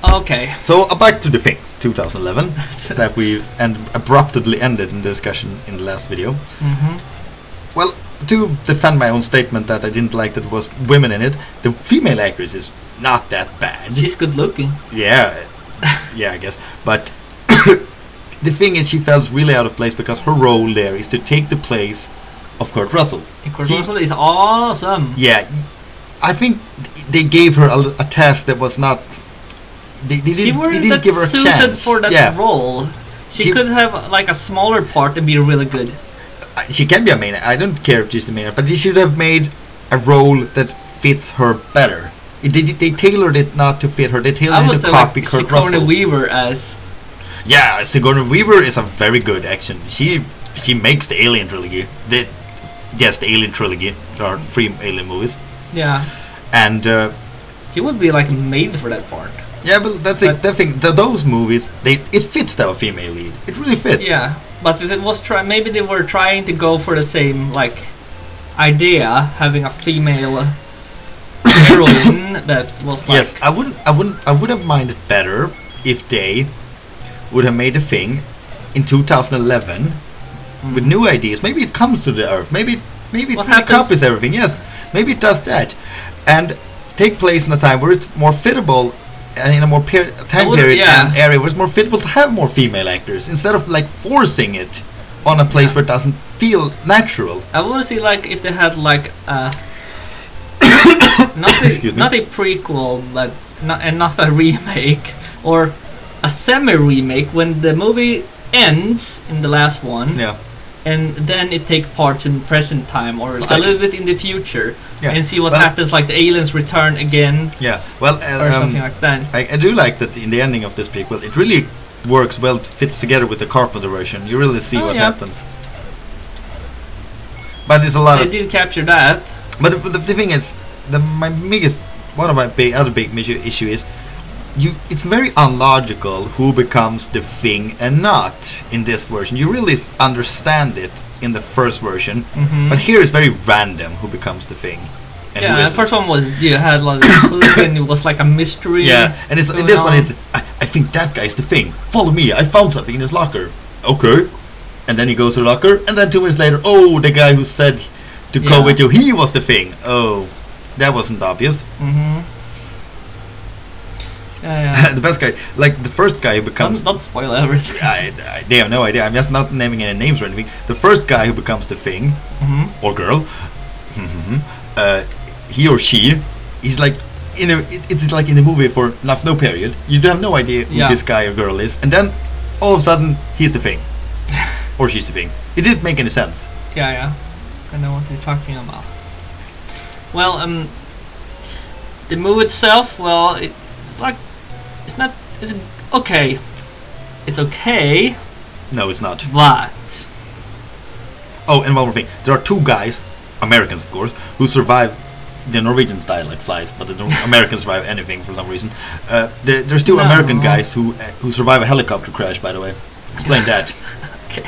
Okay. So back to the thing, 2011, that we abruptly ended in discussion in the last video. Well, to defend my own statement that I didn't like that there was women in it, the female actress is not that bad. She's good looking. Yeah, yeah, I guess. But the thing is, she felt really out of place because her role there is to take the place of Kurt Russell. And Kurt Russell is awesome. Yeah, I think they gave her a task that was not. They didn't give her a chance. For that role. She could have like a smaller part and be really good. She can be a main. I don't care if she's the main, but they should have made a role that fits her better. They tailored it not to fit her. They tailored it to copy Kurt Russell. Sigourney Weaver as. Yeah, Sigourney Weaver is a very good action. She makes the Alien trilogy. The Alien trilogy. There are 3 Alien movies. Yeah. And she would be like made for that part. Yeah, but that's the thing. Those movies, it fits to have a female lead. It really fits. Yeah, but if it was maybe they were trying to go for the same like idea, having a female heroine that was like. Yes, I would have minded better if they would have made a thing in 2011 with new ideas. Maybe it comes to the Earth. Maybe it copies everything. Yes, maybe it does that, and take place in a time where it's more fittable. In a more time period and area where it's more fitable to have more female actors instead of like forcing it on a place where it doesn't feel natural. I want to see like if they had like not a prequel, but not a remake or a semi-remake when the movie ends in the last one. Yeah. And then it takes parts in present time or a little bit in the future, and see what happens, like the aliens return again. Yeah, well, or something like that. I do like that in the ending of this prequel, it really works well, fits together with the Carpenter version. You really see what happens. But it's a lot They did capture that. But the thing is, one of my other big issue is, it's very unlogical who becomes the Thing and not in this version. You really understand it in the first version, but here it's very random who becomes the Thing. And the first one was you had like and it was like a mystery. Yeah, and in this one it's I think that guy's the Thing. Follow me. I found something in his locker. Okay, and then he goes to the locker, and then 2 minutes later, oh, the guy who said to go with you, he was the Thing. Oh, that wasn't obvious. The best guy, like the first guy who becomes. Don't spoil everything. They have no idea. I'm just not naming any names or anything. The first guy who becomes the Thing, or girl, he or she, he's like it's like in the movie for no period. You have no idea who this guy or girl is, and then all of a sudden he's the Thing, or she's the Thing. It didn't make any sense. Yeah, I know what you're talking about. Well, the movie itself, well, it's okay. It's okay. No, it's not. But oh, and one more thing. There are 2 guys, Americans of course, who survive. The Norwegians die like flies, but the Americans survive anything for some reason. There's 2 American guys who survive a helicopter crash. By the way, explain that. Okay.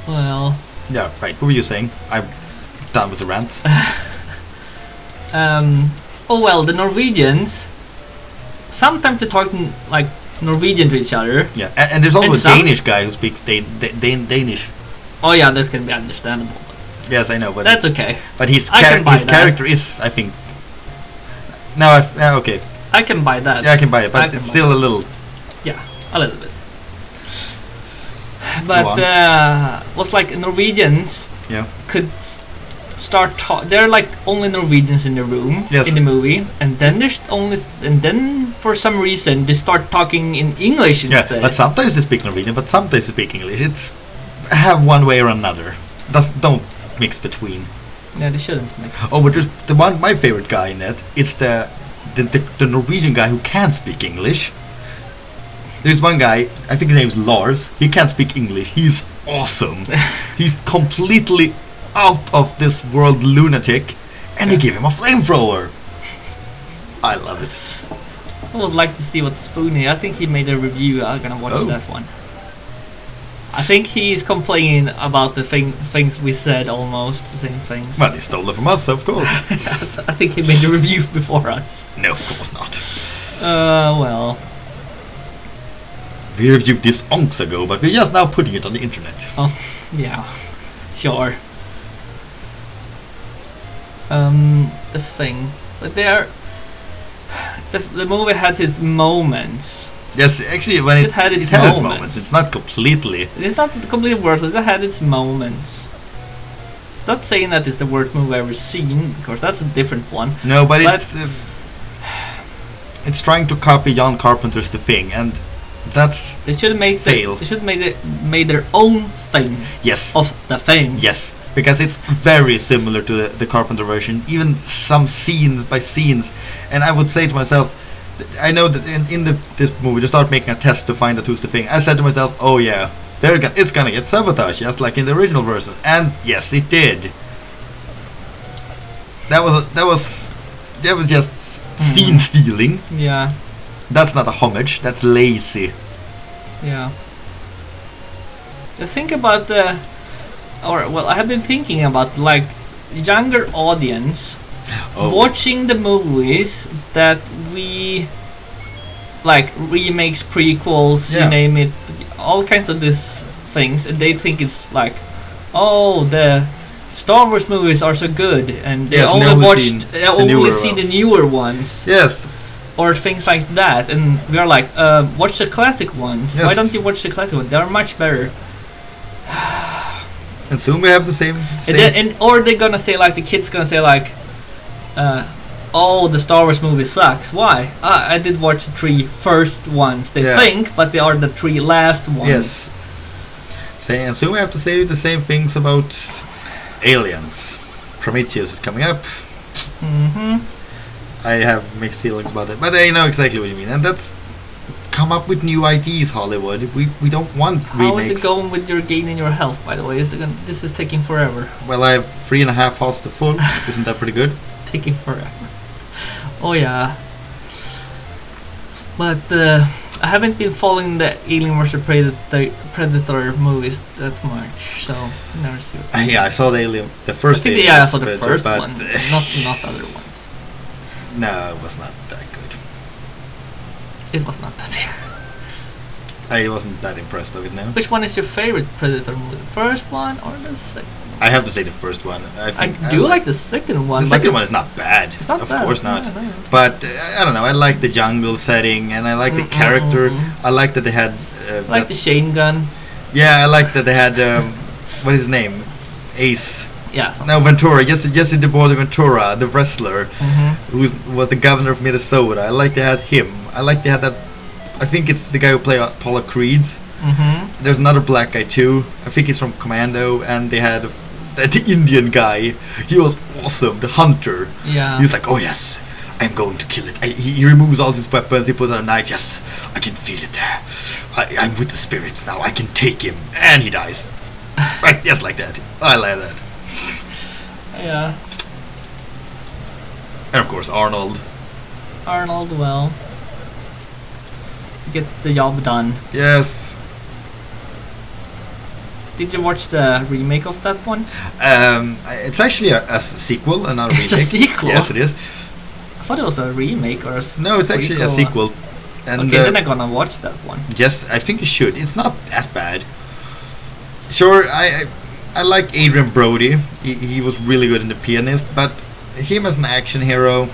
Well. Yeah, right. What were you saying? I'm done with the rant. Oh well, the Norwegians sometimes they're talking like Norwegian to each other. Yeah, and there's also a Danish guy who speaks Danish. Oh yeah, that can be understandable. Yes, I know, but that's okay. But his character is, I think. Okay. I can buy that. Yeah, I can buy it, but it's still a little. Yeah, a little bit. But was like Norwegians could start they're like only Norwegians in the room in the movie, and then for some reason they start talking in English instead. Yeah, but sometimes they speak Norwegian, but sometimes they speak English. It's have one way or another. Don't mix between. Yeah, they shouldn't mix. Oh, but there's my favorite guy in that. It's the Norwegian guy who can't speak English. There's one guy, I think his name is Lars. He can't speak English. He's awesome. He's completely out of this world lunatic, and they give him a flamethrower. I love it. I would like to see what Spoonie. I think he made a review. I'm gonna watch that one. I I think he's complaining about the things we said, almost the same things. Well, he stole it from us, of course. I think he made the review before us. No, of course not. Well. We reviewed this onks ago, but we're just now putting it on the internet. Oh, yeah. Sure. The thing. But the movie had its moments. Yes, actually, when it had its moments. It's not completely. It's not completely worthless. It had its moments. Not saying that it's the worst movie I've ever seen, because that's a different one. No, but it's trying to copy John Carpenter's The Thing, and that's they should have made their own thing. Yes. Of The Thing. Yes, because it's very similar to the Carpenter version, even some scenes by scenes. And I would say to myself, I know that in this movie they start making a test to find out who's the Thing. I said to myself, oh yeah, it's gonna get sabotaged just like in the original version, and yes, it did. That was just scene stealing. Yeah. That's not a homage. That's lazy. Yeah. Just think about I have been thinking about like younger audience. Watching the movies that we like, remakes, prequels, you name it, all kinds of these things, and they think it's like, oh, the Star Wars movies are so good, and they only see the newer ones. Yes. Or things like that, and we are like, watch the classic ones. Yes. Why don't you watch the classic ones? They are much better. And soon we have the same. Or they're gonna say, like, the kid's gonna say like, oh, the Star Wars movie sucks. Why? I did watch the 3 first ones. They think, but they are the 3 last ones. Yes. And soon we have to say the same things about Aliens. Prometheus is coming up. I have mixed feelings about it, but I know exactly what you mean. And that's come up with new ideas, Hollywood. We don't want remakes. How is it going with your gain in your health, by the way? This is taking forever. Well, I have 3.5 hearts to full. Isn't that pretty good? Taking forever. Oh yeah. But I haven't been following the Alien vs Predator movies that much, so never see it. Yeah, I saw the first. I saw the first one, not the other ones. No, it was not that good. It was not that. I wasn't that impressed of it now. Which one is your favorite Predator movie? The first one or the second one? I have to say the first one. I do like the second one. The second one is not bad. It's not of bad. course not. No, but I don't know. I like the jungle setting, and I like the character. I like that they had. Like the chain gun. Yeah, I like that they had. What is his name? Ace. Yeah. No, Ventura. Jesse DeBoer Ventura, the wrestler, who was the governor of Minnesota. I like they had him. I like they had that. I think it's the guy who played Apollo Creed. There's another black guy too. I think he's from Commando, and they had the Indian guy. He was awesome. The hunter. Yeah. He was like, oh yes, I'm going to kill it. He removes all his weapons. He puts on a knife. Yes, I can feel it. I'm with the spirits now. I can take him, and he dies. Right, just like that. I like that. Yeah. And of course, Arnold. Well, gets the job done. Yes. Did you watch the remake of that one? It's actually a sequel, and not a remake. It's a sequel? Yes, it is. I thought it was a remake or a No, it's actually a sequel. And okay, then I'm gonna watch that one. Yes, I think you should. It's not that bad. Sure, I like Adrian Brody. He was really good in The Pianist, but him as an action hero,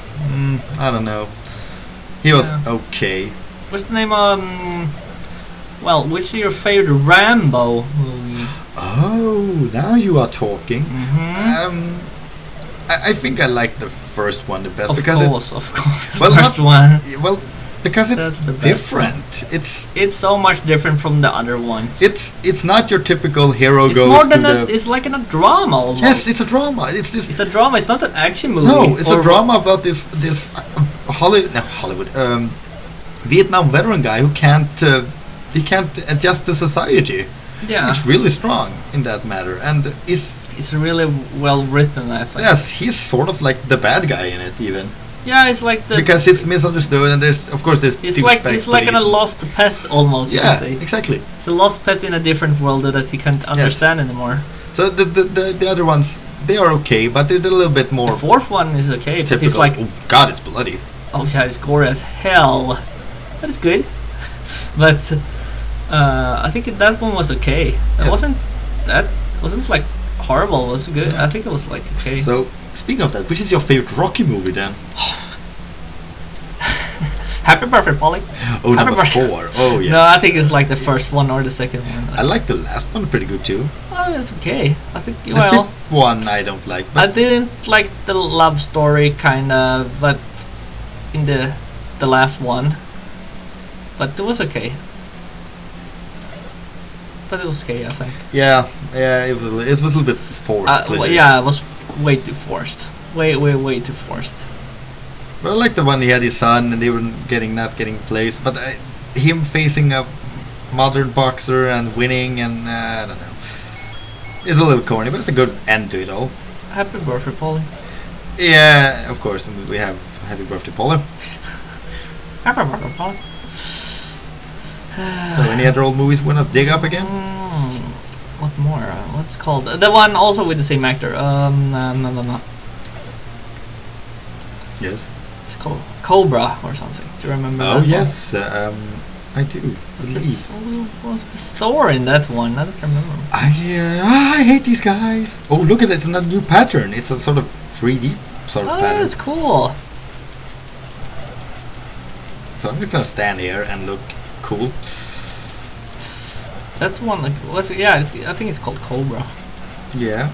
I don't know. He was okay. What's the name of... well, which is your favorite Rambo movie? Oh, now you are talking. I think I like the first one the best. Of course, the first one. Well, because it's different. It's so much different from the other ones. It's not your typical hero it's goes more to than the... It's like in a drama almost. Yes, it's a drama. It's a drama. It's not an action movie. No, it's a drama about this Vietnam veteran guy who can't adjust to society. Yeah, it's really strong in that matter, and it's really well written, I think. Yes, he's sort of like the bad guy in it, even. Yeah, it's like because it's misunderstood, and there's of course there's it's like a lost pet almost. Yeah, you could say. Exactly. It's a lost pet in a different world that he can't understand anymore. So the other ones, they are okay, but they're a little bit more. The fourth one is okay, typical. But it's like, oh god, it's bloody. Oh yeah, it's gory as hell. But it's good. But I think that one was okay. It wasn't like horrible. It was good. I think it was like okay. So speaking of that, which is your favorite Rocky movie then? Happy birthday, Polly. Oh, Happy number 4. Oh yes. No, I think it's like the first one or the second one. I like the last one pretty good too. Oh, it's okay. I think the fifth one I don't like. But I didn't like the love story kind of, but in the last one. But it was okay. But it was okay, I think. Yeah, it was a little bit forced. Well, yeah, it was way too forced. Way too forced. But I like the one he had his son and they were not getting placed. But him facing a modern boxer and winning and I don't know. It's a little corny, but it's a good end to it all. Happy birthday, Polly. Yeah, of course. We have happy birthday, Polly. Happy birthday, Polly. So any other old movies we want to dig up again? What more? What's called? The one also with the same actor. No. Yes. It's called Cobra or something. Do you remember that? Oh yes, I do. What's the story in that one? I don't remember. I hate these guys. Oh, look at it! It's a new pattern. It's a sort of 3D sort of pattern. Oh, that's cool. So I'm just gonna stand here and look cool. That's one. Like, I think it's called Cobra. Yeah,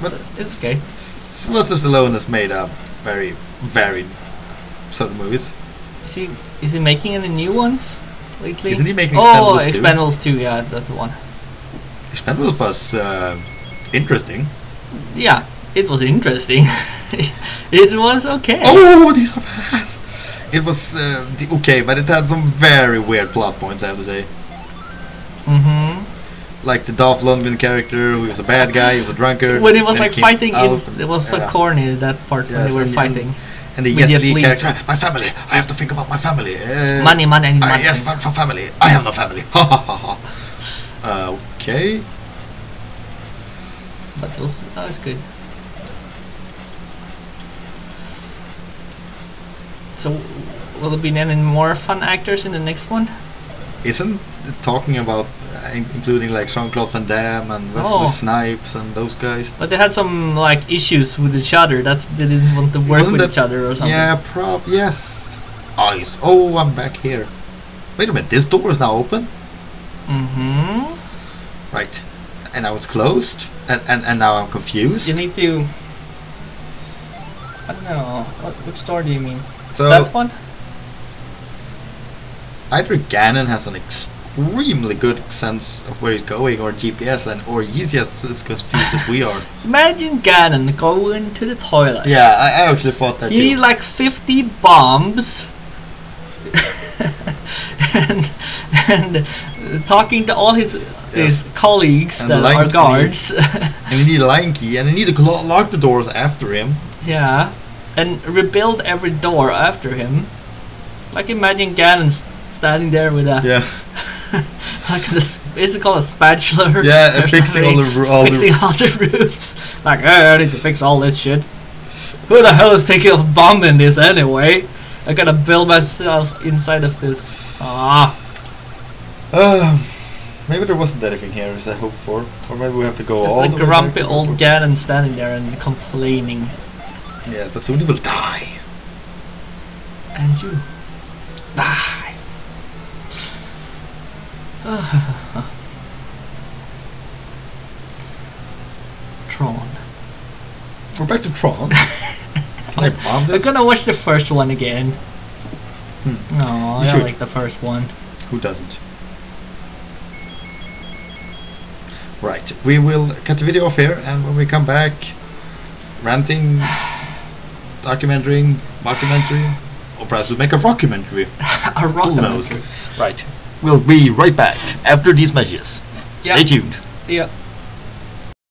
but so it's okay. Sylvester Stallone has made a very varied sort of movies. Is he making any new ones lately? Isn't he making Expendables 2? Expendables 2, yeah, that's the one. Expendables was interesting. Yeah, it was interesting. It was okay. Oh, these are fast. It was okay, but it had some very weird plot points, I have to say. Like the Dolph Lundgren character, who was a bad guy, he was a drunkard. When he was like fighting, it was so corny, that part when they were fighting. And the Jet Li character, my family, I have to think about my family. Money, money. Yes, not for family. I have no family. Ha ha ha ha. Okay. But that was good. So, will there be any more fun actors in the next one? Isn't talking about including like Jean-Claude Van Damme and Wesley Snipes and those guys? But they had some like issues with each other. They didn't want to work with each other or something. Yeah, yes. Oh, I'm back here. Wait a minute, this door is now open? Right. And now it's closed? And now I'm confused? You need to... I don't know. Which door do you mean? So that one? Either Ganon has an extremely good sense of where he's going, or GPS, or he's just as confused as we are. Imagine Ganon going to the toilet. Yeah, I actually thought that too. You need like 50 bombs and talking to all his colleagues and that are guards. And you need a line key, and you need to lock the doors after him. Yeah, and rebuild every door after him. Like imagine Ganon standing there with a like is it called a spatula? Yeah, fixing all the roofs. Like I need to fix all that shit. Who the hell is taking a bomb in this anyway? I gotta build myself inside of this. Maybe there wasn't anything here as I hoped for, or maybe we have to go all the way back. It's like grumpy old Ganon standing there and complaining. Yes, but soon he will die. And you die. Tron. We're back to Tron. Can I bomb this? I'm gonna watch the first one again. No, I like the first one. Who doesn't? Right, we will cut the video off here, and when we come back, ranting, documentary, or perhaps we'll make a rockumentary. A rockumentary. Right, we'll be right back after these messages. Stay tuned. See ya.